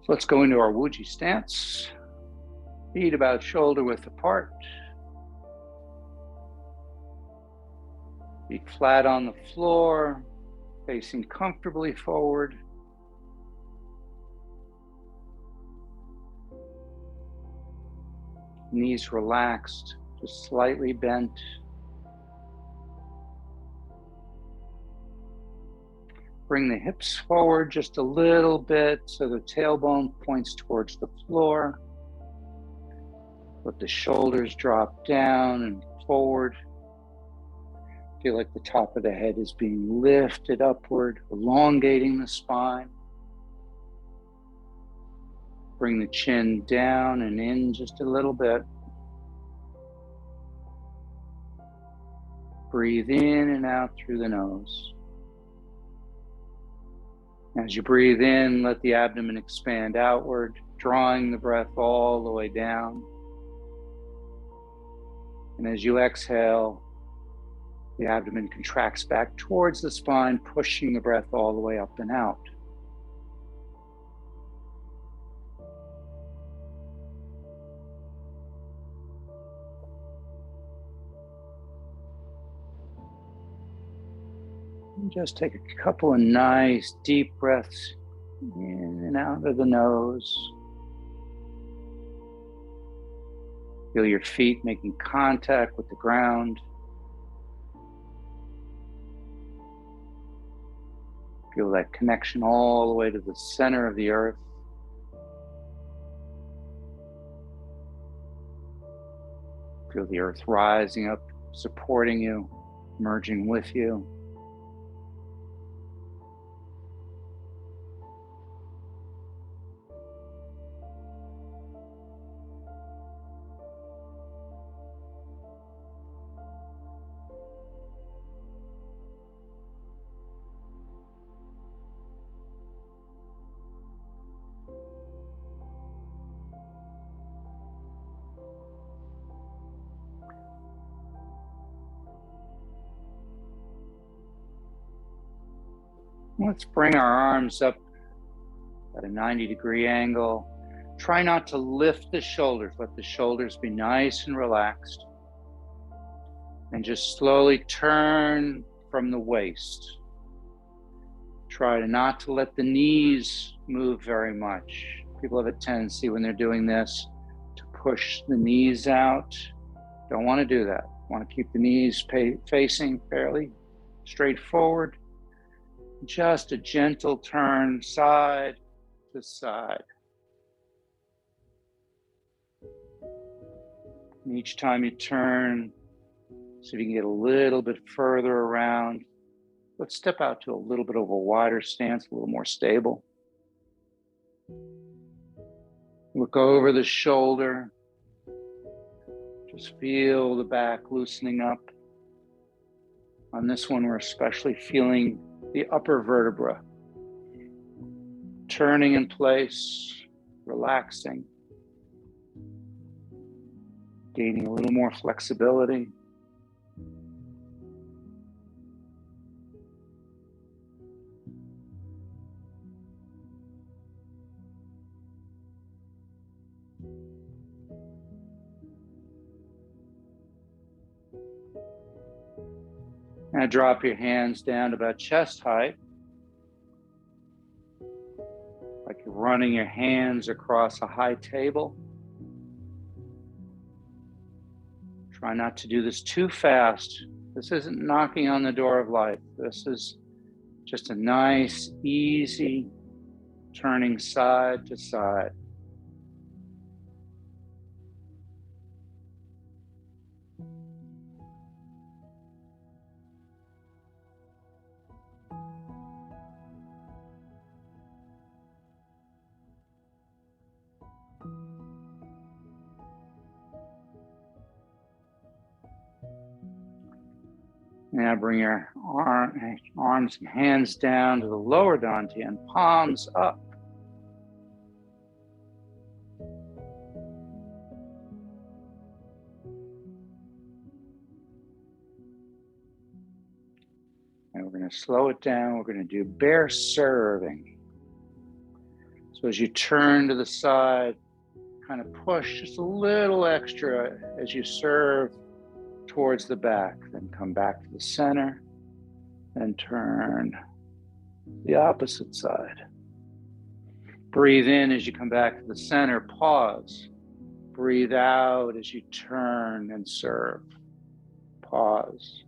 So let's go into our Wuji stance. Feet about shoulder width apart. Feet flat on the floor, facing comfortably forward. Knees relaxed, just slightly bent. Bring the hips forward just a little bit so the tailbone points towards the floor. Let the shoulders drop down and forward. Feel like the top of the head is being lifted upward, elongating the spine. Bring the chin down and in just a little bit. Breathe in and out through the nose. As you breathe in, let the abdomen expand outward, drawing the breath all the way down. And as you exhale, the abdomen contracts back towards the spine, pushing the breath all the way up and out. And just take a couple of nice deep breaths in and out of the nose. Feel your feet making contact with the ground. Feel that connection all the way to the center of the earth. Feel the earth rising up, supporting you, merging with you. Let's bring our arms up at a 90-degree angle. Try not to lift the shoulders. Let the shoulders be nice and relaxed. And just slowly turn from the waist. Try not to let the knees move very much. People have a tendency when they're doing this to push the knees out. Don't want to do that. Want to keep the knees facing fairly straight forward. Just a gentle turn side to side. And each time you turn, see if you can get a little bit further around. Let's step out to a little bit of a wider stance, a little more stable. Look over the shoulder. Just feel the back loosening up. On this one, we're especially feeling the upper vertebra, turning in place, relaxing, gaining a little more flexibility. Now drop your hands down to about chest height, like you're running your hands across a high table. Try not to do this too fast. This isn't knocking on the door of life. This is just a nice, easy turning side to side. Now bring your arms and hands down to the lower dantian, palms up. And we're going to slow it down. We're going to do bear serving. So So as you turn to the side, kind of push just a little extra as you serve towards the back. Then come back to the center and turn the opposite side. Breathe in as you come back to the center, pause. Breathe out as you turn and serve. Pause.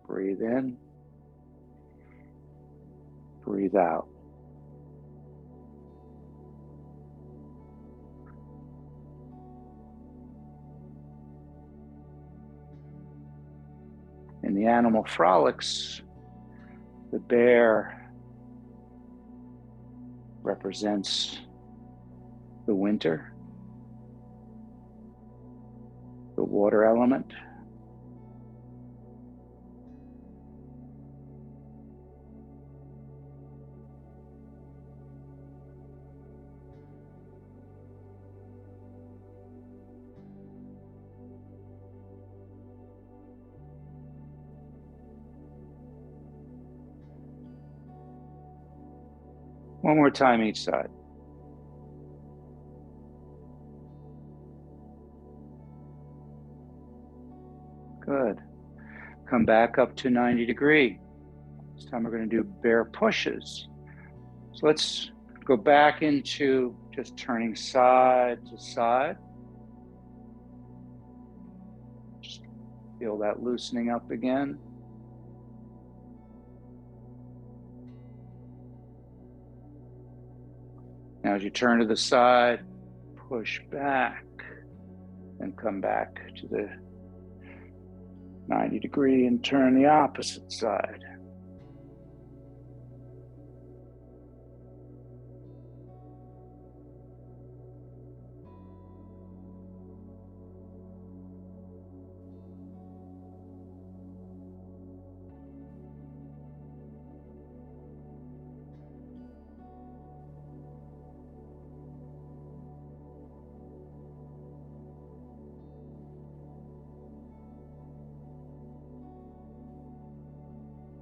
Breathe in. Breathe out. In the animal frolics, the bear represents the winter, the water element. One more time each side. Good. Come back up to 90 degree. This time we're going to do bear pushes. So let's go back into just turning side to side. Just feel that loosening up again. Now as you turn to the side, push back and come back to the 90 degree and turn the opposite side.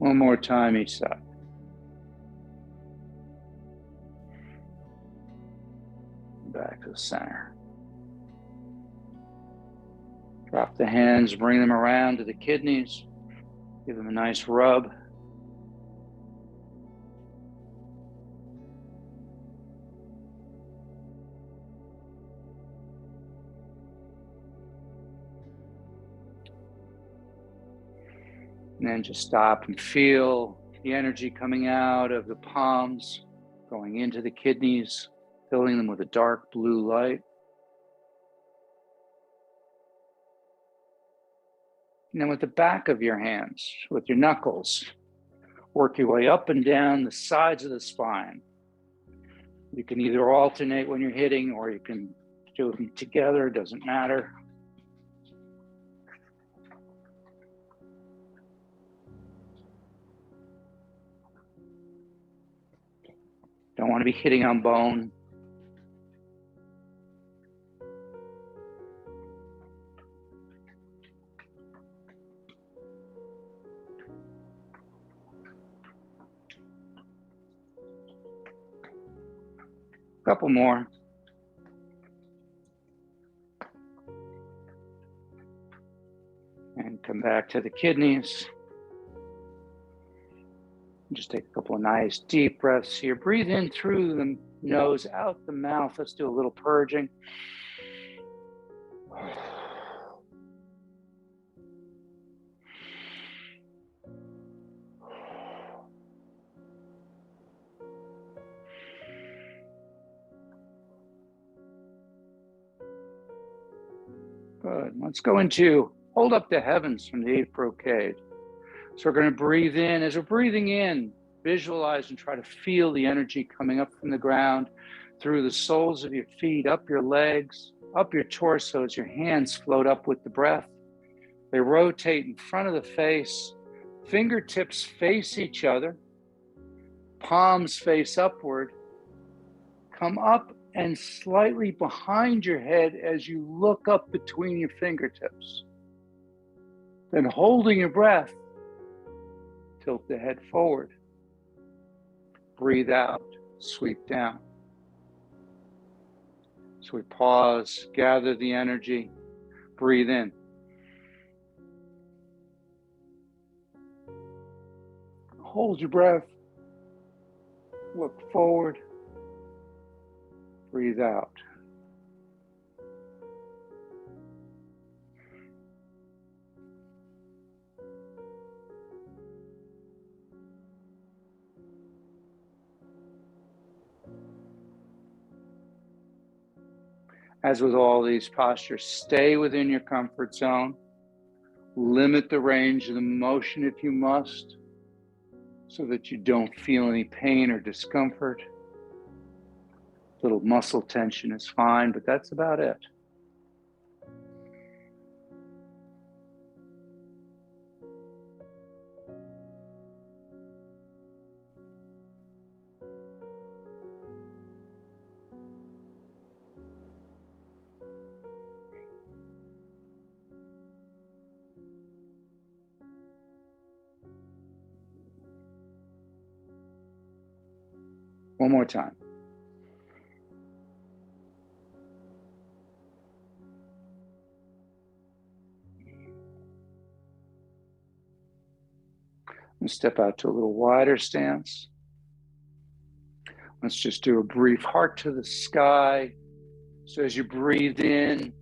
One more time each side. Back to the center. Drop the hands, bring them around to the kidneys. Give them a nice rub. And then just stop and feel the energy coming out of the palms, going into the kidneys, filling them with a dark blue light. And then with the back of your hands, with your knuckles, work your way up and down the sides of the spine. You can either alternate when you're hitting, or you can do them together, it doesn't matter. Don't want to be hitting on bone. Couple more. And come back to the kidneys. Just take a couple of nice deep breaths here. Breathe in through the nose, out the mouth. Let's do a little purging. Good. Let's go into hold up the heavens from the eighth brocade. So we're going to breathe in. As we're breathing in, visualize and try to feel the energy coming up from the ground through the soles of your feet, up your legs, up your torso as your hands float up with the breath. They rotate in front of the face. Fingertips face each other. Palms face upward. Come up and slightly behind your head as you look up between your fingertips. Then holding your breath, tilt the head forward. Breathe out, sweep down. So we pause, gather the energy, breathe in. Hold your breath. Look forward. Breathe out. As with all these postures, stay within your comfort zone. Limit the range of the motion if you must, so that you don't feel any pain or discomfort. Little muscle tension is fine, but that's about it. One more time. And step out to a little wider stance. Let's just do a brief heart to the sky. So as you breathe in,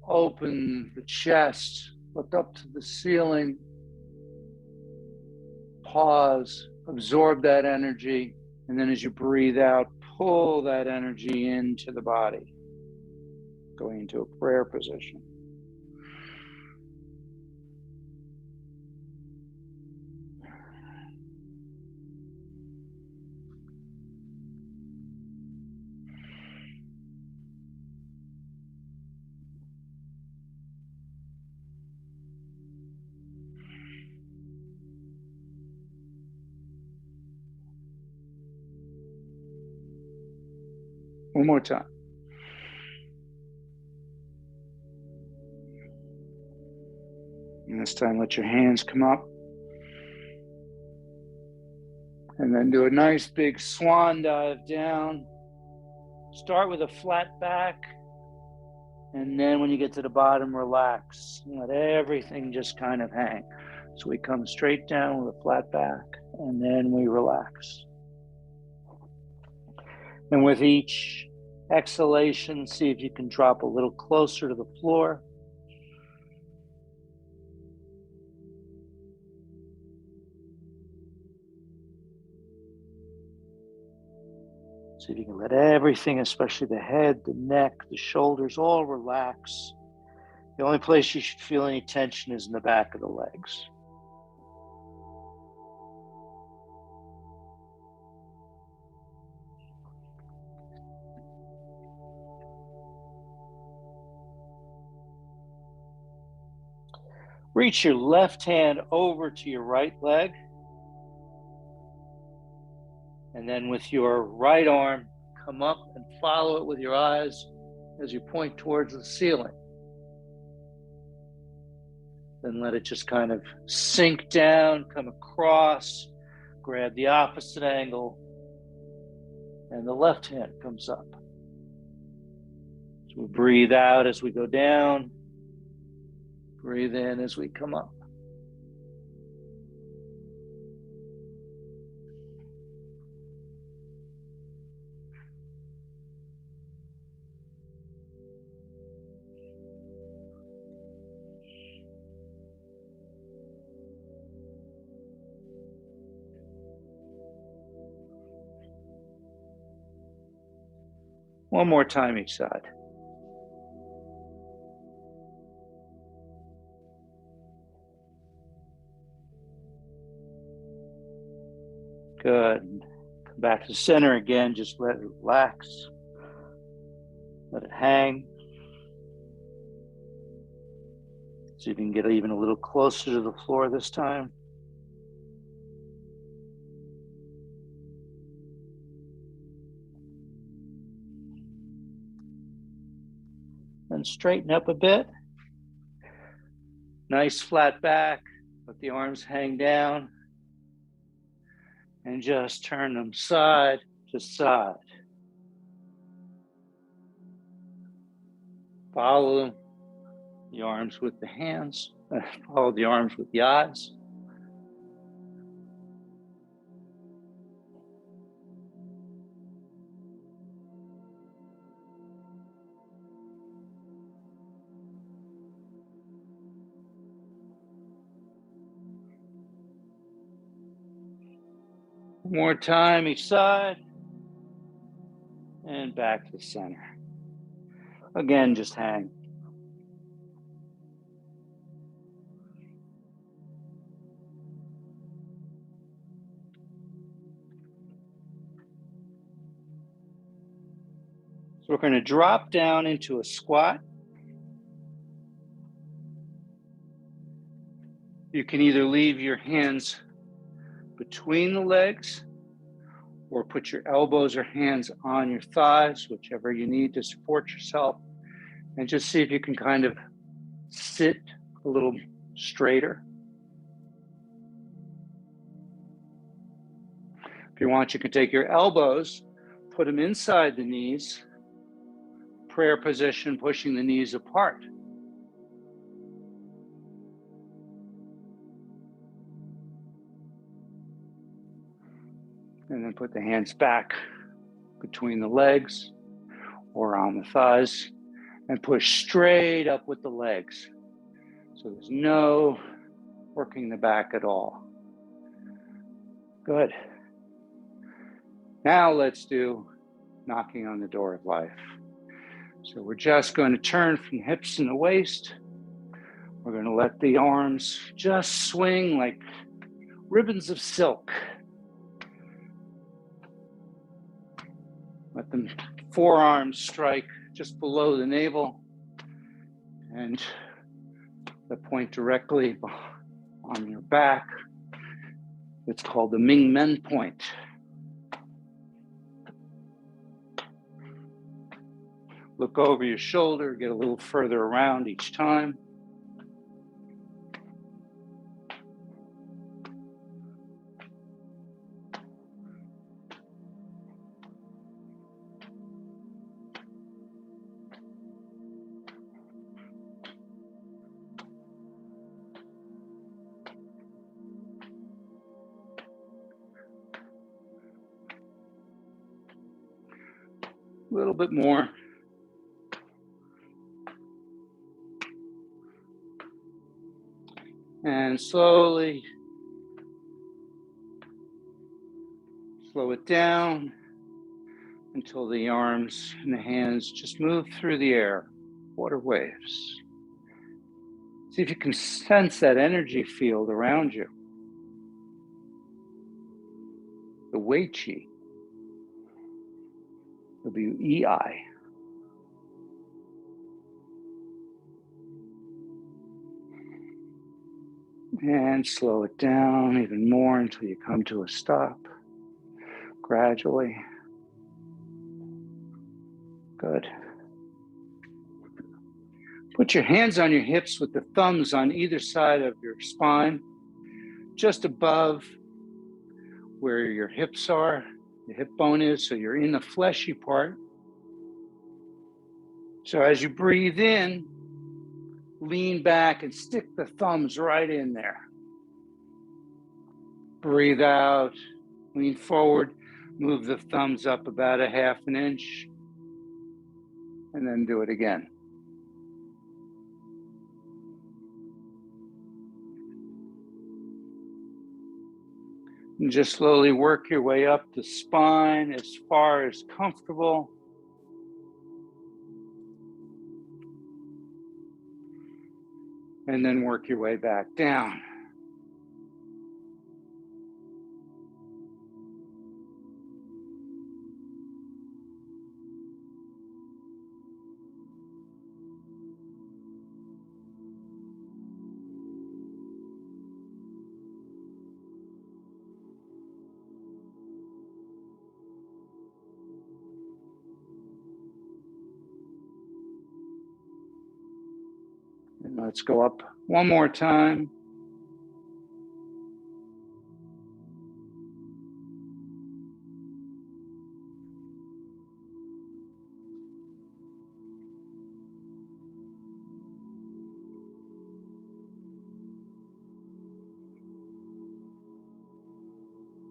open the chest, look up to the ceiling, pause, absorb that energy, and then as you breathe out, pull that energy into the body, going into a prayer position. One more time. And this time, let your hands come up. And then do a nice big swan dive down. Start with a flat back. And then when you get to the bottom, relax. Let everything just kind of hang. So we come straight down with a flat back, and then we relax. And with each exhalation, see if you can drop a little closer to the floor. See if you can let everything, especially the head, the neck, the shoulders, all relax. The only place you should feel any tension is in the back of the legs. Reach your left hand over to your right leg. And then with your right arm, come up and follow it with your eyes as you point towards the ceiling. Then let it just kind of sink down, come across, grab the opposite angle, and the left hand comes up. So we breathe out as we go down, breathe in as we come up. One more time each side. Good. Come back to the center again. Just let it relax. Let it hang. See if you can get even a little closer to the floor this time. And straighten up a bit. Nice flat back. Let the arms hang down. And just turn them side to side. Follow the arms with the hands. Follow the arms with the eyes. One more time each side. And back to the center. Again, just hang. So we're going to drop down into a squat. You can either leave your hands between the legs or put your elbows or hands on your thighs, whichever you need to support yourself, and just see if you can kind of sit a little straighter. If you want, you can take your elbows, put them inside the knees, prayer position, pushing the knees apart. And then put the hands back between the legs or on the thighs and push straight up with the legs. So there's no working the back at all. Good. Now let's do knocking on the door of life. So we're just going to turn from the hips and the waist. We're going to let the arms just swing like ribbons of silk. Let the forearms strike just below the navel and the point directly on your back. It's called the Ming Men point. Look over your shoulder, get a little further around each time. A little bit more. And slowly slow it down until the arms and the hands just move through the air, water waves. See if you can sense that energy field around you. The Wei Qi. W-E-I. And slow it down even more until you come to a stop, gradually. Good. Put your hands on your hips with the thumbs on either side of your spine, just above where your hips are, the hip bone is, so you're in the fleshy part. So as you breathe in, lean back and stick the thumbs right in there. Breathe out, lean forward, move the thumbs up about a half an inch, and then do it again. And just slowly work your way up the spine as far as comfortable. And then work your way back down. And let's go up one more time.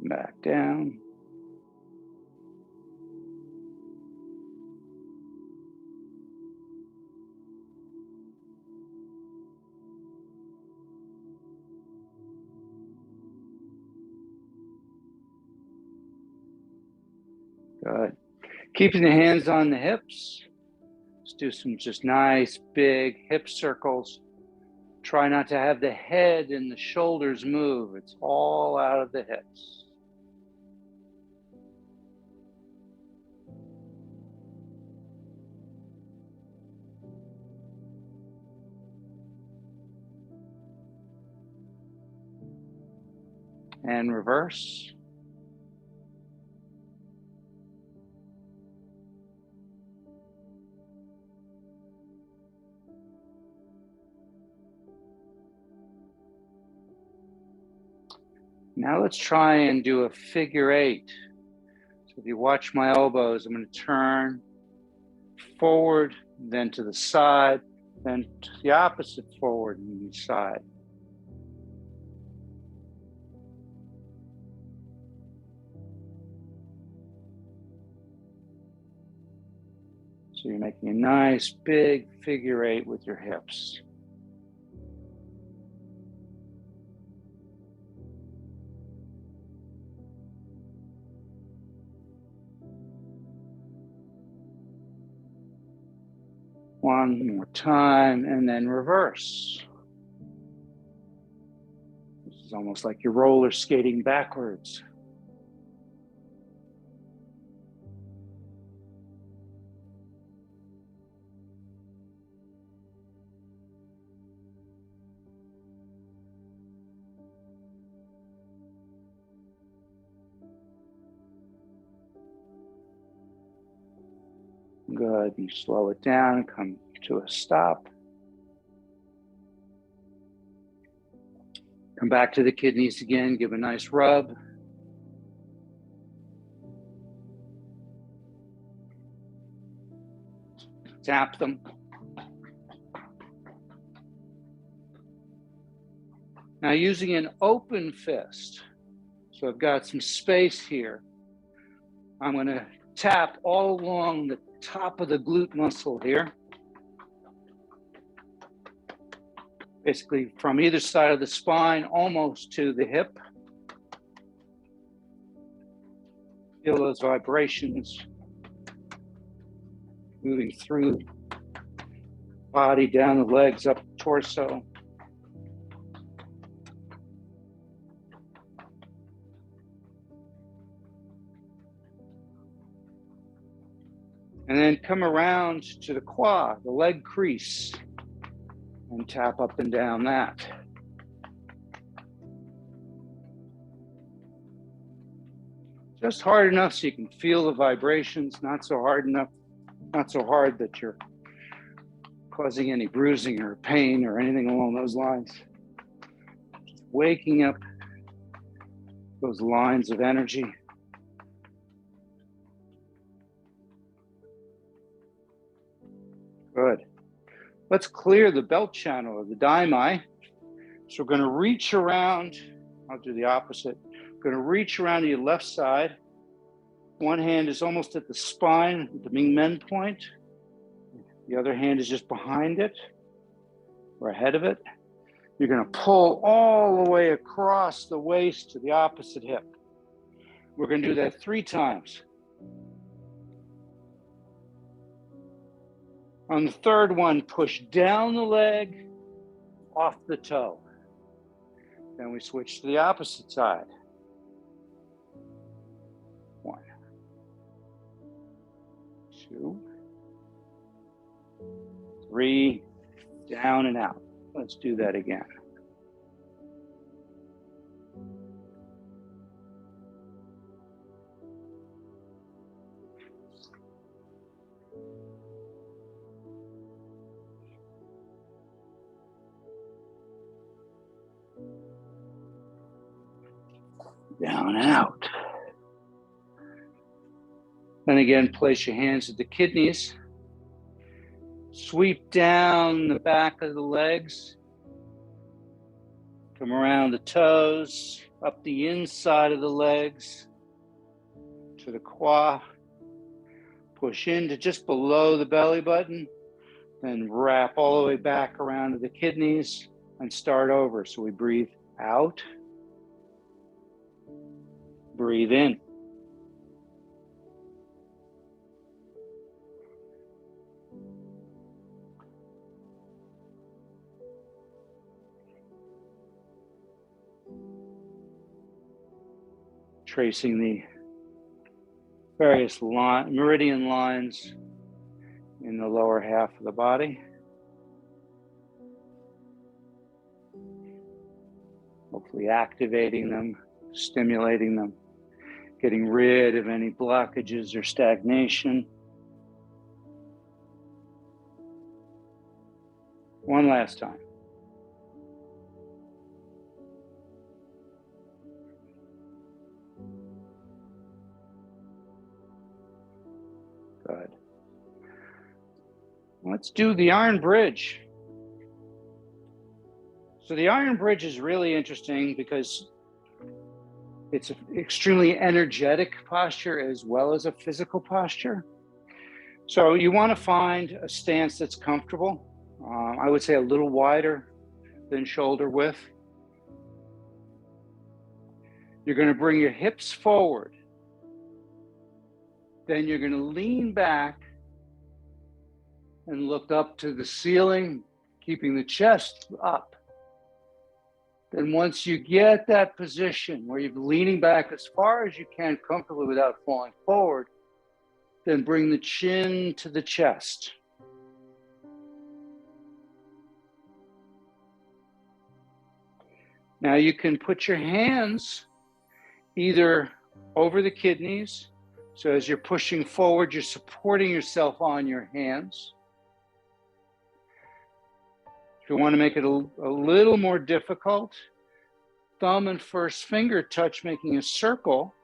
Back down. Good. Keeping the hands on the hips. Let's do some just nice big hip circles. Try not to have the head and the shoulders move. It's all out of the hips. And reverse. Now let's try and do a figure eight. So if you watch my elbows, I'm going to turn forward, then to the side, then to the opposite forward and the side. So you're making a nice big figure eight with your hips. One more time, and then reverse. This is almost like you're roller skating backwards. Good, you slow it down, come to a stop. Come back to the kidneys again, give a nice rub. Tap them. Now using an open fist, so I've got some space here. I'm going to tap all along the top of the glute muscle here. Basically from either side of the spine, almost to the hip. Feel those vibrations moving through the body, down the legs, up the torso. And then come around to the quad, the leg crease, and tap up and down that. Just hard enough so you can feel the vibrations, not so hard enough, not so hard that you're causing any bruising or pain or anything along those lines. Just waking up those lines of energy. Good. Let's clear the belt channel or the daimai. So we're going to reach around, I'll do the opposite. We're going to reach around to your left side. One hand is almost at the spine, the Ming Men point. The other hand is just behind it or ahead of it. You're going to pull all the way across the waist to the opposite hip. We're going to do that 3 times. On the third one, push down the leg, off the toe. Then we switch to the opposite side. 1, 2, 3, down and out. Let's do that again. Down and out. Then again, place your hands at the kidneys. Sweep down the back of the legs. Come around the toes, up the inside of the legs to the quad. Push into just below the belly button, then wrap all the way back around to the kidneys and start over. So we breathe out, breathe in. Tracing the various meridian lines in the lower half of the body. Hopefully activating them, stimulating them, getting rid of any blockages or stagnation. One last time. Good. Let's do the iron bridge. So the iron bridge is really interesting because it's an extremely energetic posture as well as a physical posture. So you want to find a stance that's comfortable. I would say a little wider than shoulder width. You're going to bring your hips forward. Then you're going to lean back and look up to the ceiling, keeping the chest up. Then once you get that position where you're leaning back as far as you can comfortably without falling forward, then bring the chin to the chest. Now you can put your hands either over the kidneys. So as you're pushing forward, you're supporting yourself on your hands. If you want to make it a little more difficult, thumb and first finger touch, making a circle.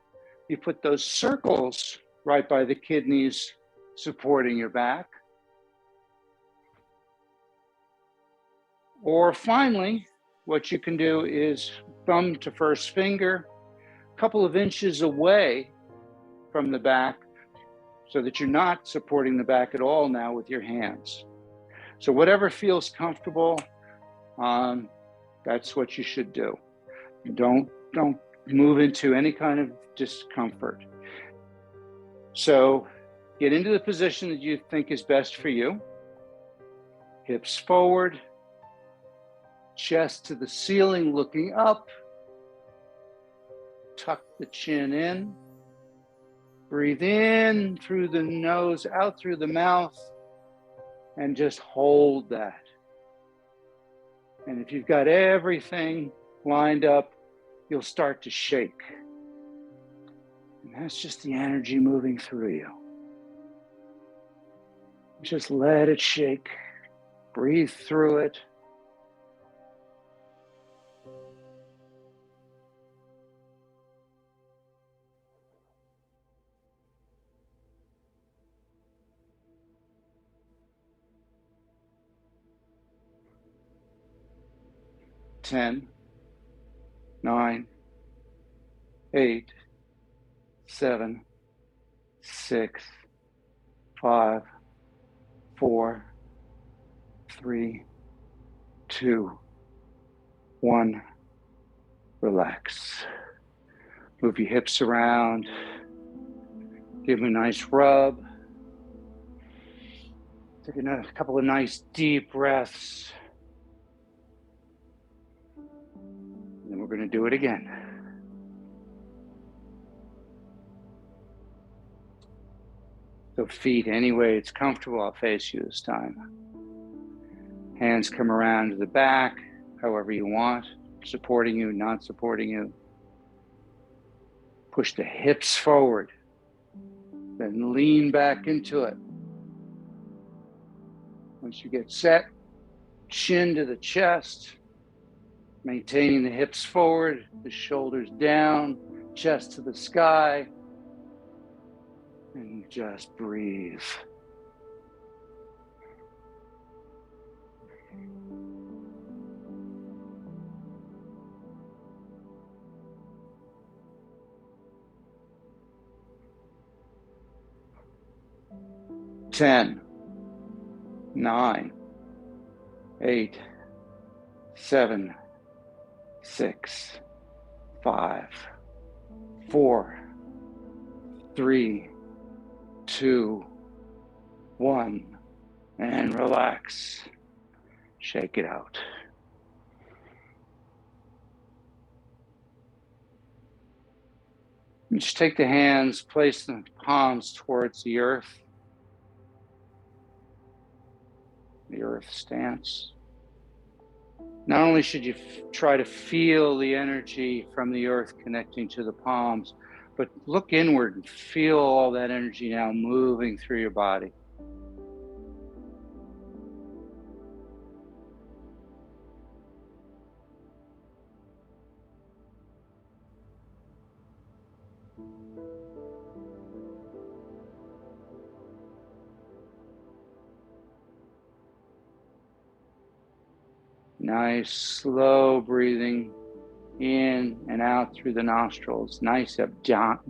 You put those circles right by the kidneys, supporting your back. Or finally, what you can do is thumb to first finger, a couple of inches away from the back, so that you're not supporting the back at all now with your hands. So whatever feels comfortable, that's what you should do. Don't move into any kind of discomfort. So get into the position that you think is best for you. Hips forward, chest to the ceiling, looking up. Tuck the chin in. Breathe in through the nose, out through the mouth, and just hold that. And if you've got everything lined up, you'll start to shake. And that's just the energy moving through you. Just let it shake. Breathe through it. Ten, 9, 8, 7, 6, 5, 4, 3, 2, 1. Relax. Move your hips around. Give them a nice rub. Take a couple of nice deep breaths. And then we're going to do it again. So feet, any way it's comfortable, I'll face you this time. Hands come around to the back, however you want, supporting you, not supporting you. Push the hips forward, then lean back into it. Once you get set, chin to the chest, maintaining the hips forward, the shoulders down, chest to the sky, and just breathe. 10, 9, 8, 7, 6, 5, 4, 3, 2, 1, and relax. Shake it out. Just take the hands, place the palms towards the earth stance. Not only should you try to feel the energy from the earth connecting to the palms, but look inward and feel all that energy now moving through your body. Nice, slow breathing in and out through the nostrils. Nice,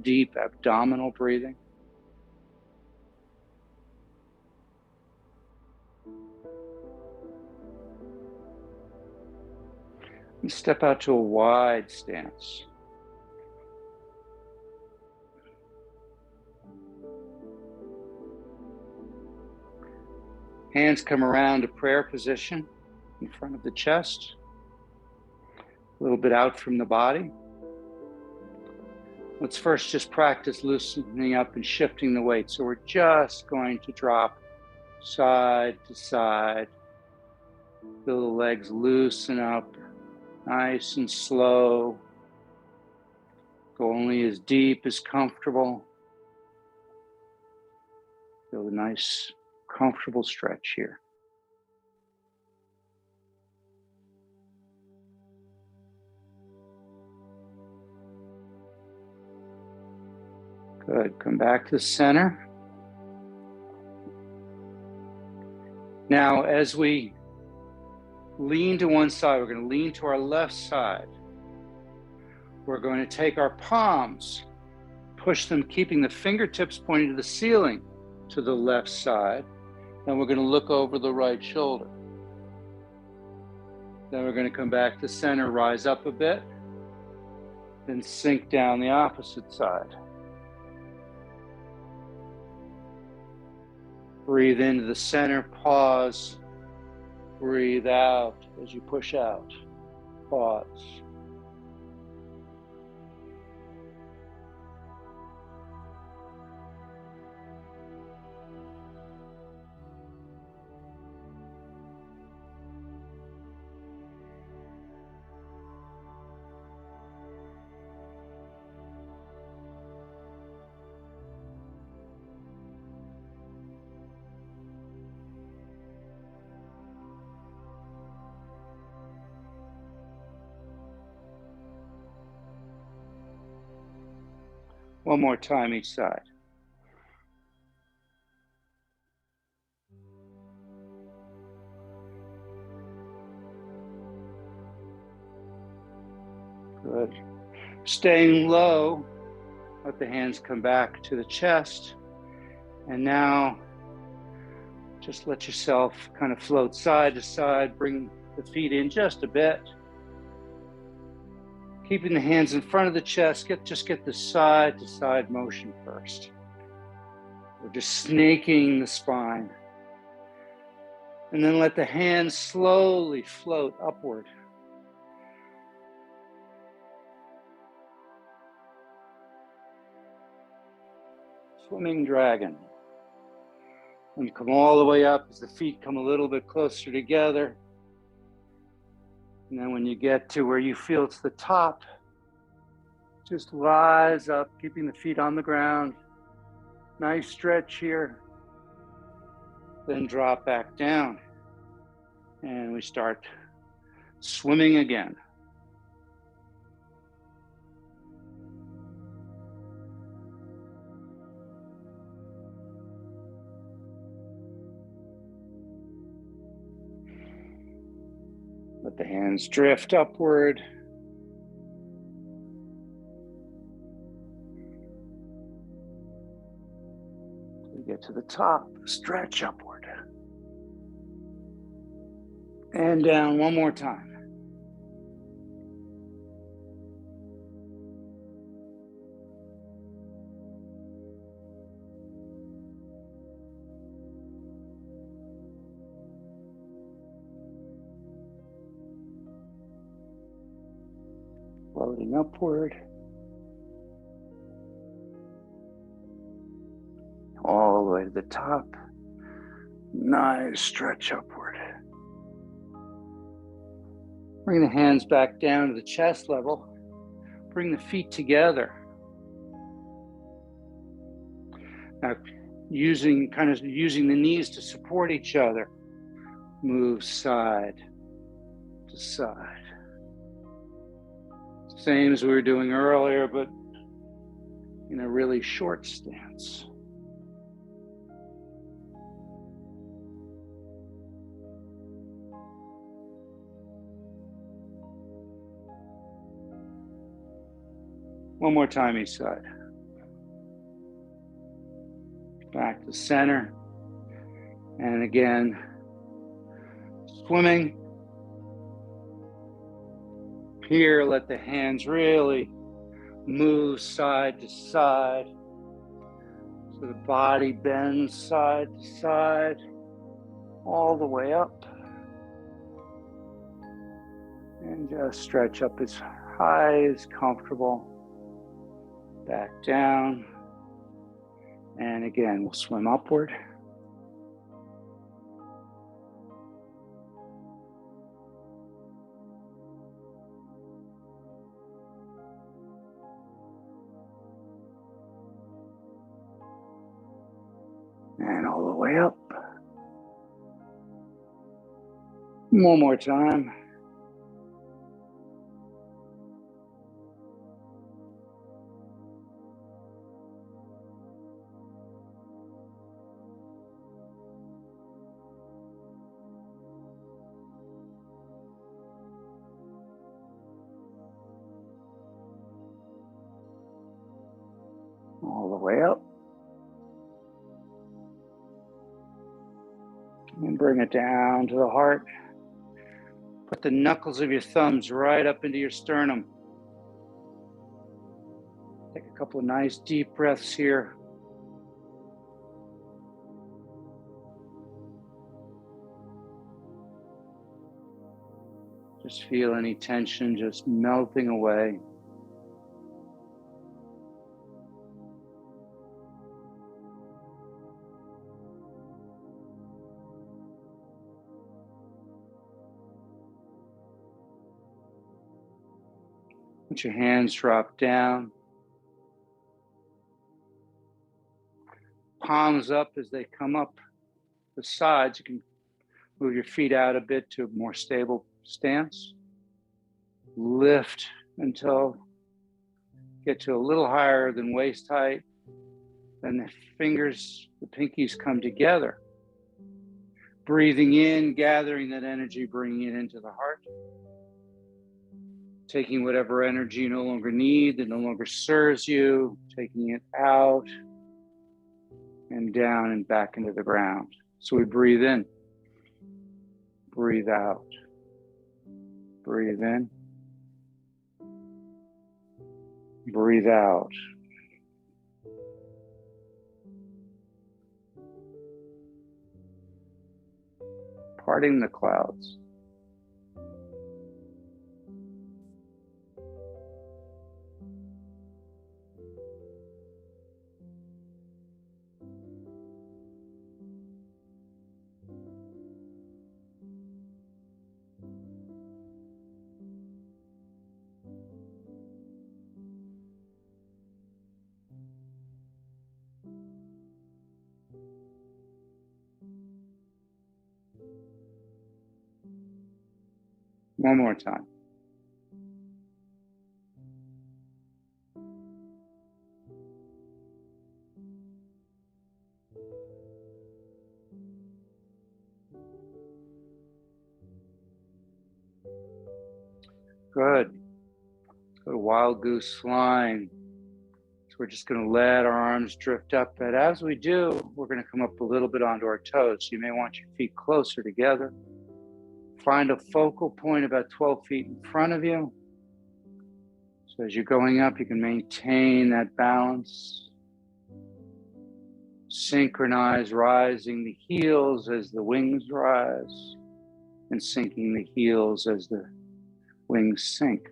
deep abdominal breathing. And step out to a wide stance. Hands come around to prayer position in front of the chest, a little bit out from the body. Let's first just practice loosening up and shifting the weight. So we're just going to drop side to side. Feel the legs loosen up, nice and slow. Go only as deep as comfortable. Feel a nice, comfortable stretch here. Good. Come back to the center. Now, as we lean to one side, we're going to lean to our left side. We're going to take our palms, push them, keeping the fingertips pointing to the ceiling to the left side. Then we're going to look over the right shoulder. Then we're going to come back to center, rise up a bit, then sink down the opposite side. Breathe into the center, pause. Breathe out as you push out. Pause. One more time each side. Good. Staying low, let the hands come back to the chest. And now, just let yourself kind of float side to side, bring the feet in just a bit. Keeping the hands in front of the chest, just get the side to side motion first. We're just snaking the spine. And then let the hands slowly float upward. Swimming dragon. And you come all the way up as the feet come a little bit closer together. And then when you get to where you feel it's the top, just rise up, keeping the feet on the ground. Nice stretch here. Then drop back down. And we start swimming again. Let the hands drift upward. get to the top, stretch upward. And down one more time. Floating upward. All the way to the top. Nice stretch upward. Bring the hands back down to the chest level. Bring the feet together. Now, using the knees to support each other. Move side to side. Same as we were doing earlier, but in a really short stance. One more time each side. Back to center. And again, swimming. Here, let the hands really move side to side. So the body bends side to side, all the way up. And just stretch up as high as comfortable. Back down. And again, we'll swim upward. And all the way up. One more time. All the way up. And bring it down to the heart. Put the knuckles of your thumbs right up into your sternum. Take a couple of nice deep breaths here. Just feel any tension just melting away. Let your hands drop down. Palms up as they come up the sides. You can move your feet out a bit to a more stable stance. Lift until get to a little higher than waist height. Then the fingers, the pinkies come together. Breathing in, gathering that energy, bringing it into the heart. Taking whatever energy you no longer need, that no longer serves you, taking it out and down and back into the ground. So we breathe in, breathe out, breathe in, breathe out. Parting the clouds. One more time. Good. Go to wild goose flying. we're just going to let our arms drift up. But as we do, we're going to come up a little bit onto our toes. So you may want your feet closer together. Find a focal point about 12 feet in front of you. So as you're going up, you can maintain that balance. Synchronize rising the heels as the wings rise, and sinking the heels as the wings sink.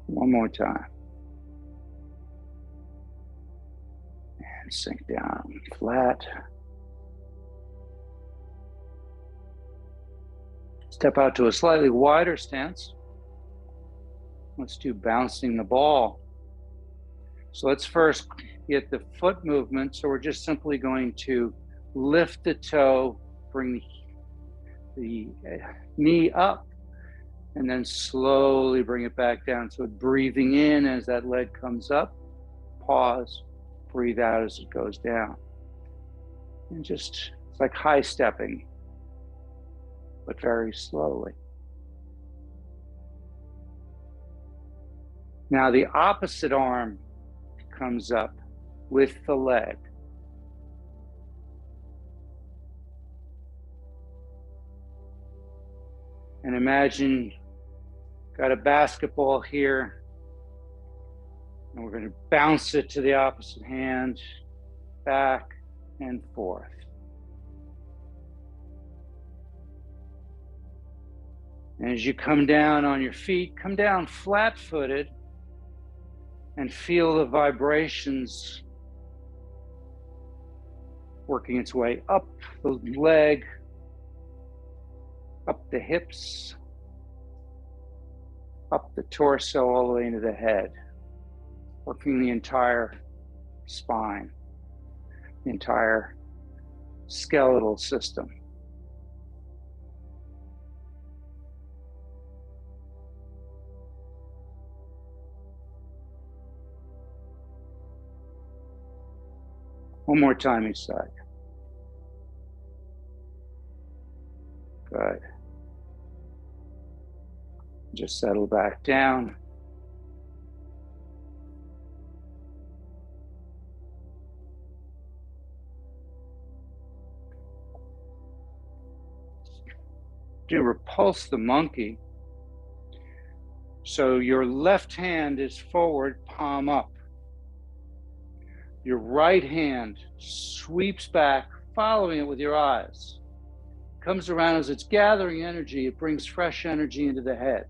One more time. And sink down flat. Step out to a slightly wider stance. Let's do bouncing the ball. So let's first get the foot movement. So we're just simply going to lift the toe, bring the knee up, and then slowly bring it back down. So breathing in as that leg comes up, pause, breathe out as it goes down. And just, it's like high stepping, but very slowly. Now the opposite arm comes up with the leg. And imagine got a basketball here, and we're going to bounce it to the opposite hand, back and forth. And as you come down on your feet, come down flat-footed and feel the vibrations working its way up the leg, up the hips, up the torso, all the way into the head, working the entire spine, the entire skeletal system. One more time each side. Good. Just settle back down. Do repulse the monkey. So your left hand is forward, palm up. Your right hand sweeps back, following it with your eyes. Comes around as it's gathering energy, it brings fresh energy into the head.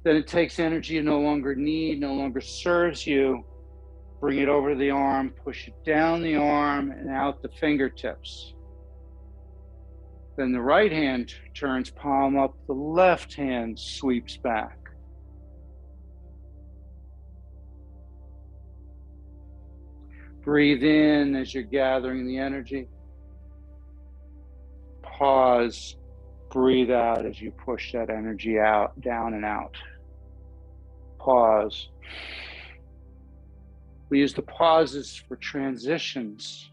Then it takes energy you no longer need, no longer serves you. Bring it over the arm, push it down the arm and out the fingertips. Then the right hand turns palm up, the left hand sweeps back. Breathe in as you're gathering the energy. Pause, breathe out as you push that energy out, down and out. Pause. We use the pauses for transitions.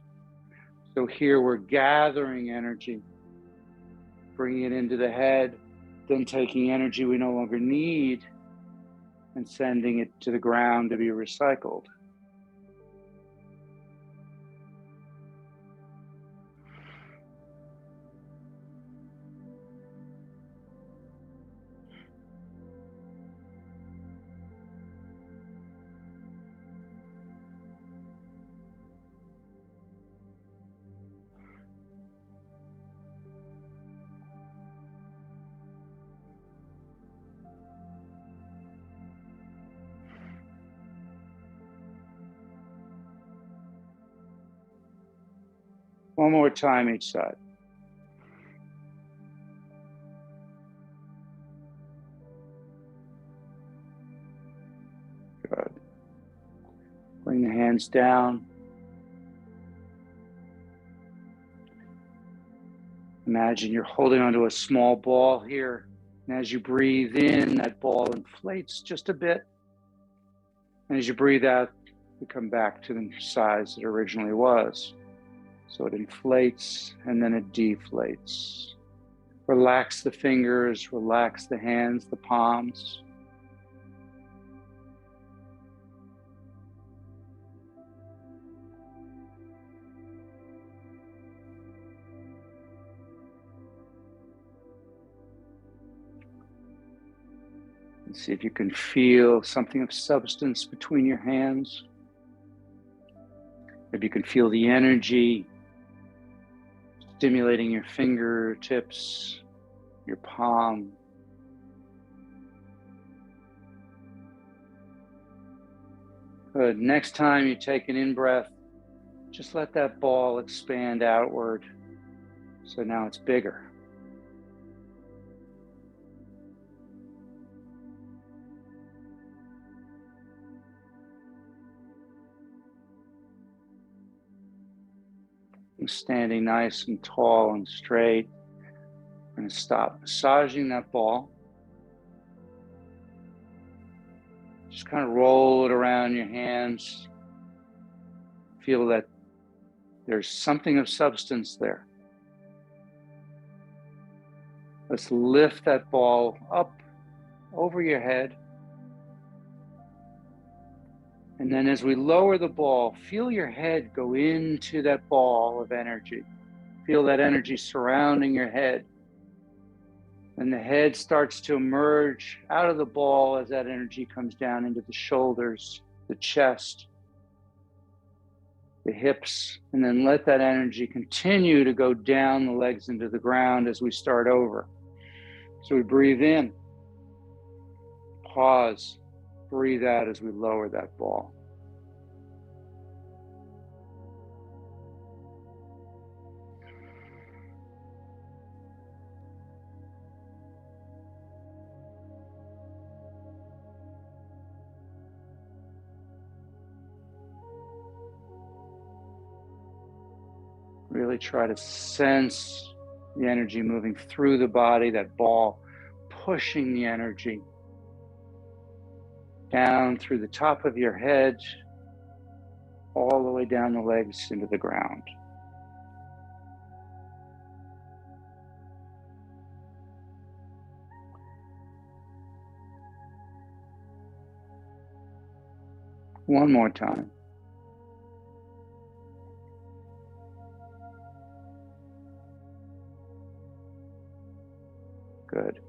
So here we're gathering energy, bringing it into the head, then taking energy we no longer need and sending it to the ground to be recycled. One more time each side. Good. Bring the hands down. Imagine you're holding onto a small ball here. And as you breathe in, that ball inflates just a bit. And as you breathe out, you come back to the size it originally was. So it inflates and then it deflates. Relax the fingers, relax the hands, the palms. And see if you can feel something of substance between your hands. If you can feel the energy stimulating your fingertips, your palm. Good. Next time you take an in-breath, just let that ball expand outward. So now it's bigger. Standing nice and tall and straight. I'm going to stop massaging that ball. Just kind of roll it around your hands. Feel that there's something of substance there. Let's lift that ball up over your head. And then as we lower the ball, feel your head go into that ball of energy. Feel that energy surrounding your head. And the head starts to emerge out of the ball as that energy comes down into the shoulders, the chest, the hips, and then let that energy continue to go down the legs into the ground as we start over. So we breathe in, pause, breathe out as we lower that ball. Really try to sense the energy moving through the body, that ball pushing the energy down through the top of your head, all the way down the legs into the ground. One more time. Good.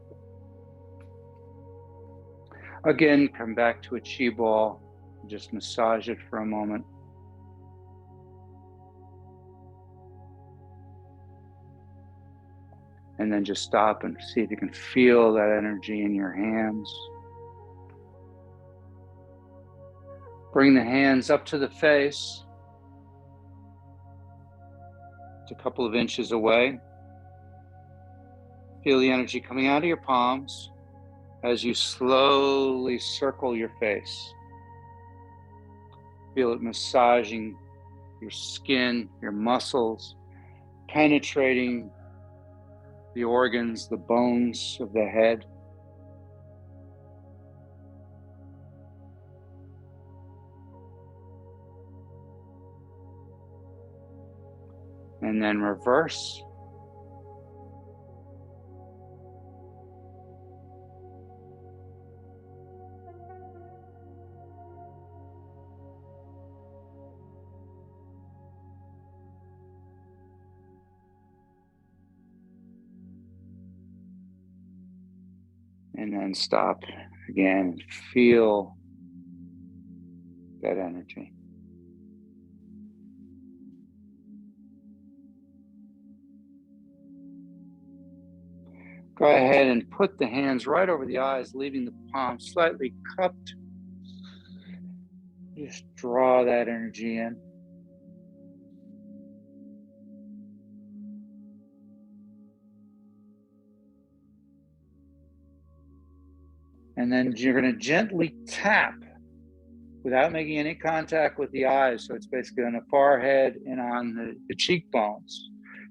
Again, come back to a chi ball. Just massage it for a moment. And then just stop and see if you can feel that energy in your hands. Bring the hands up to the face. It's a couple of inches away. Feel the energy coming out of your palms as you slowly circle your face. Feel it massaging your skin, your muscles, penetrating the organs, the bones of the head. And then reverse. And then stop again and feel that energy. Go ahead and put the hands right over the eyes, leaving the palms slightly cupped. Just draw that energy in. And then you're going to gently tap without making any contact with the eyes. So it's basically on the forehead and on the cheekbones.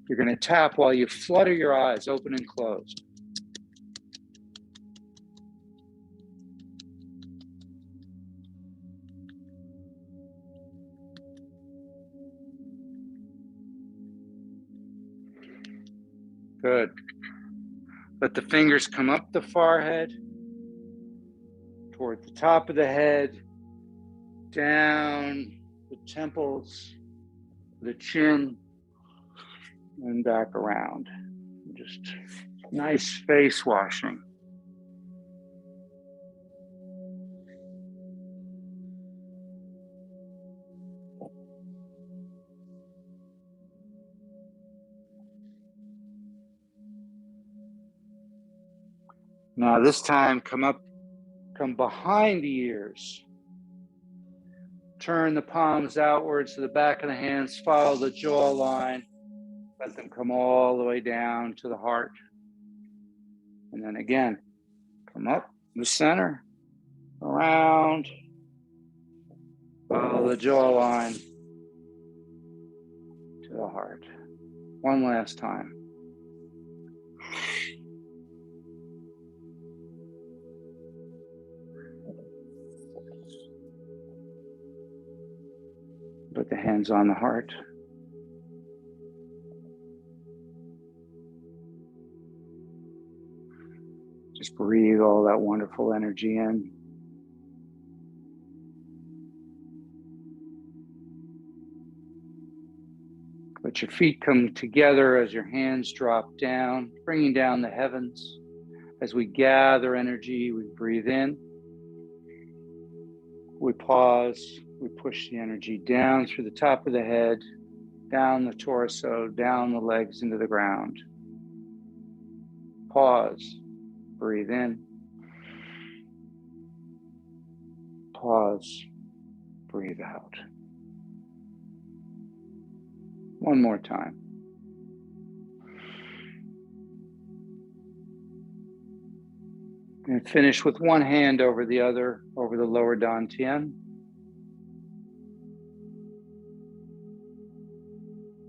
You're going to tap while you flutter your eyes open and closed. Good. Let the fingers come up the forehead, toward the top of the head, down the temples, the chin, and back around. Just nice face washing. Now this time, come behind the ears. Turn the palms outwards to the back of the hands, follow the jawline. Let them come all the way down to the heart. And then again, come up the center, around, follow the jawline to the heart. One last time. Put the hands on the heart. Just breathe all that wonderful energy in. Let your feet come together as your hands drop down, bringing down the heavens. As we gather energy, we breathe in. We pause. We push the energy down through the top of the head, down the torso, down the legs into the ground. Pause. Breathe in. Pause. Breathe out. One more time. And finish with one hand over the other, over the lower dantian.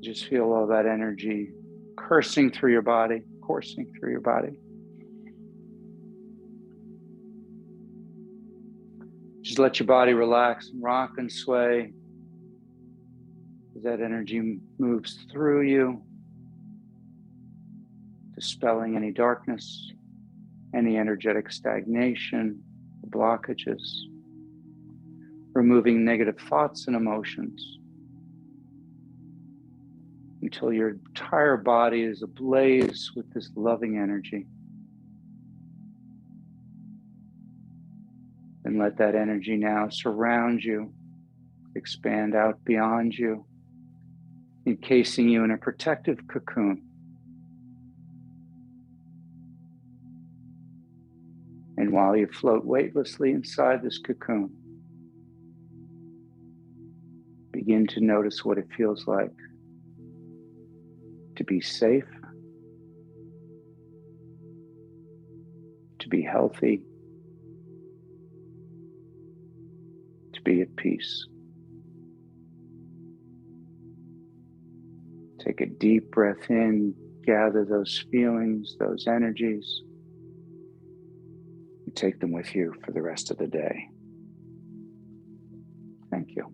Just feel all that energy coursing through your body. Just let your body relax and rock and sway as that energy moves through you, dispelling any darkness, any energetic stagnation, blockages, removing negative thoughts and emotions until your entire body is ablaze with this loving energy. And let that energy now surround you, expand out beyond you, encasing you in a protective cocoon. And while you float weightlessly inside this cocoon, begin to notice what it feels like to be safe, to be healthy, to be at peace. Take a deep breath in, gather those feelings, those energies, and take them with you for the rest of the day. Thank you.